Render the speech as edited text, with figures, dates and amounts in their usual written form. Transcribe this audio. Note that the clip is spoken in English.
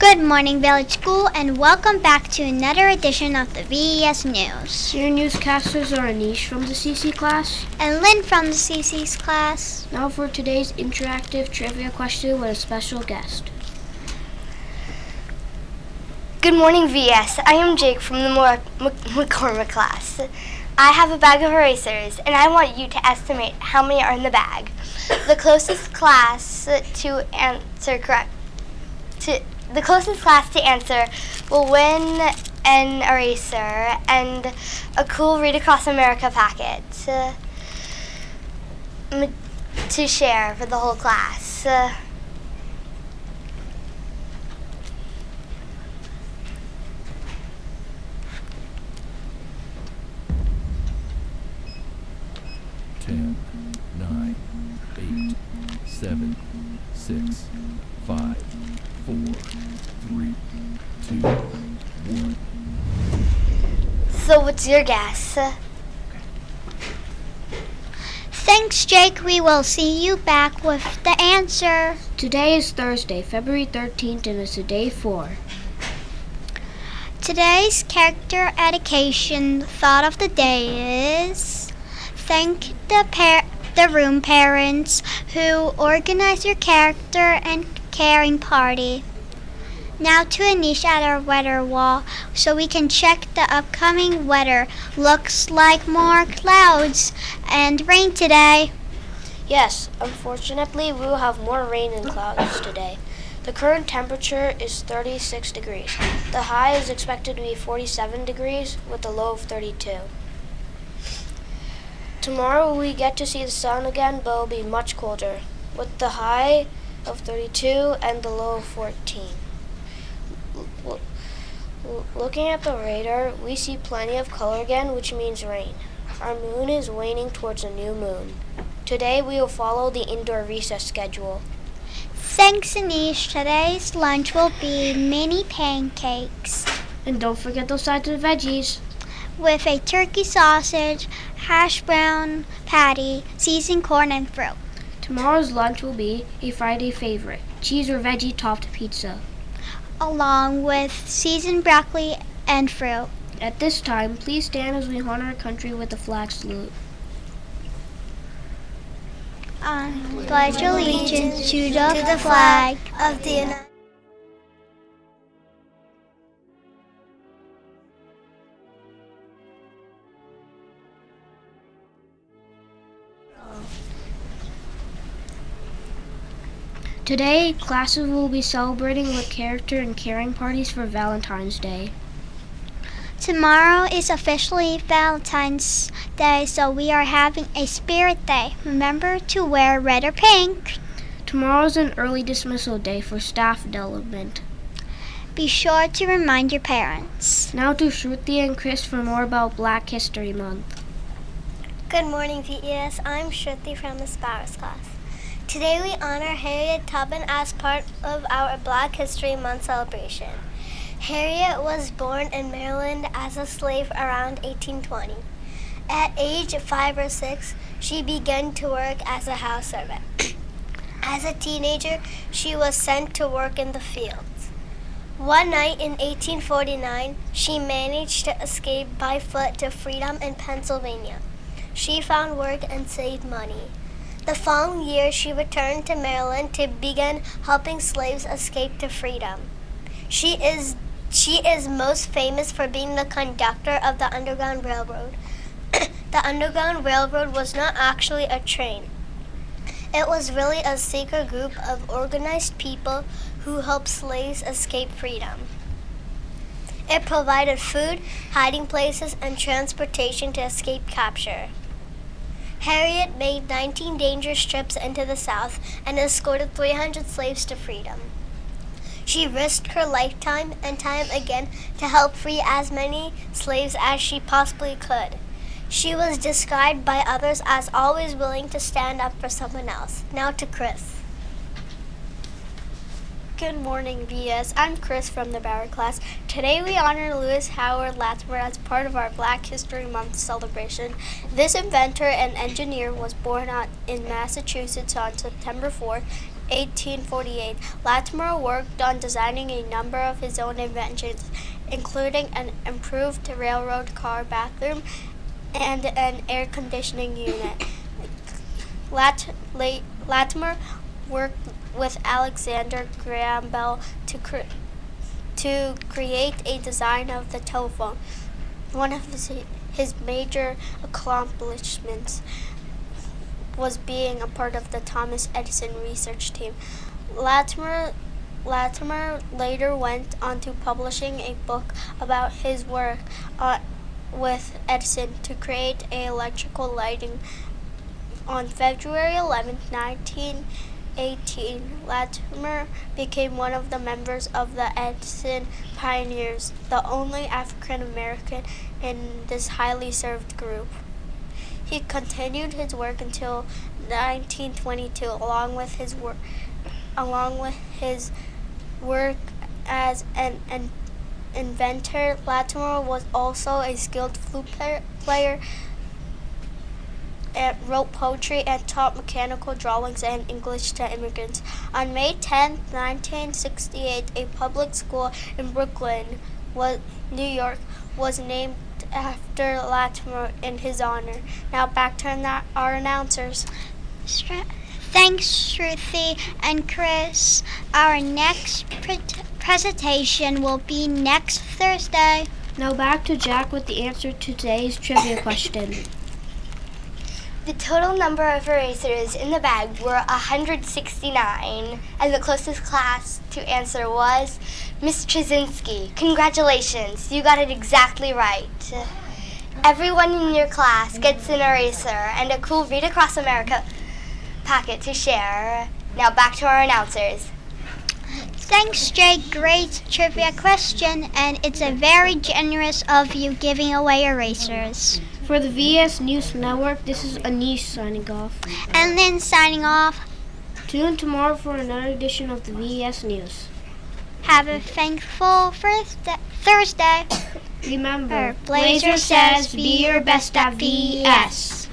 Good morning, Village School, and welcome back to another edition of the VES News. Your newscasters are Anish from the CC class and Lynne from the CC's class. Now for today's interactive trivia question with a special guest. Good morning, VS. I am Jake from the McCormick class. I have a bag of erasers, and I want you to estimate how many are in the bag. The closest class to answer will win an eraser and a cool Read Across America packet to share for the whole class. 10, 9, 8, 7, 6, 5, 4, 3, 2, 1. So what's your guess? Thanks, Jake. We will see you back with the answer. Today is Thursday, February 13th, and it's day 4. Today's character education thought of the day is thank the room parents who organized your character and caring party. Now to Anish at our weather wall so we can check the upcoming weather. Looks like more clouds and rain today. Yes, unfortunately we will have more rain and clouds today. The current temperature is 36 degrees. The high is expected to be 47 degrees with a low of 32. Tomorrow we get to see the sun again, but it will be much colder, with the high of 32 and the low of 14. Looking at the radar, we see plenty of color again, which means rain. Our moon is waning towards a new moon. Today we will follow the indoor recess schedule. Thanks, Anish. Today's lunch will be mini pancakes. And don't forget those sides of veggies. With a turkey sausage, hash brown patty, seasoned corn, and fruit. Tomorrow's lunch will be a Friday favorite, cheese or veggie topped pizza, along with seasoned broccoli and fruit. At this time, please stand as we honor our country with the flag salute. I pledge allegiance to the flag of the United States. Today, classes will be celebrating with character and caring parties for Valentine's Day. Tomorrow is officially Valentine's Day, so we are having a spirit day. Remember to wear red or pink. Tomorrow's an early dismissal day for staff development. Be sure to remind your parents. Now to Shruti and Chris for more about Black History Month. Good morning, VES. I'm Shruti from the Spowers class. Today we honor Harriet Tubman as part of our Black History Month celebration. Harriet was born in Maryland as a slave around 1820. At age 5 or 6, she began to work as a house servant. As a teenager, she was sent to work in the fields. One night in 1849, she managed to escape by foot to freedom in Pennsylvania. She found work and saved money. The following year, she returned to Maryland to begin helping slaves escape to freedom. She is most famous for being the conductor of the Underground Railroad. The Underground Railroad was not actually a train. It was really a secret group of organized people who helped slaves escape freedom. It provided food, hiding places, and transportation to escape capture. Harriet made 19 dangerous trips into the South and escorted 300 slaves to freedom. She risked her lifetime and time again to help free as many slaves as she possibly could. She was described by others as always willing to stand up for someone else. Now to Chris. Good morning, VS. I'm Chris from the Bauer class. Today we honor Lewis Howard Latimer as part of our Black History Month celebration. This inventor and engineer was born in Massachusetts on September 4, 1848. Latimer worked on designing a number of his own inventions, including an improved railroad car bathroom and an air conditioning unit. Latimer worked with Alexander Graham Bell to create a design of the telephone. One of his major accomplishments was being a part of the Thomas Edison research team. Latimer later went on to publishing a book about his work with Edison to create electrical lighting. On February 11, 1918, Latimer became one of the members of the Edison Pioneers, the only African American in this highly served group. He continued his work until 1922, along with his work as an inventor. Latimer was also a skilled flute player, and wrote poetry and taught mechanical drawings and English to immigrants. On May 10, 1968, a public school in Brooklyn, New York, was named after Latimer in his honor. Now back to our announcers. Thanks, Shruti and Chris. Our next presentation will be next Thursday. Now back to Jack with the answer to today's trivia question. The total number of erasers in the bag were 169, and the closest class to answer was Miss Trzynski. Congratulations, you got it exactly right. Everyone in your class gets an eraser and a cool Read Across America packet to share. Now back to our announcers. Thanks, Jake. Great trivia question, and it's a very generous of you giving away erasers. For the VS News Network, this is Anish signing off. And Lynne signing off. Tune in tomorrow for another edition of the VS News. Have a thankful Thursday. Remember, Blazer says be your best at VS.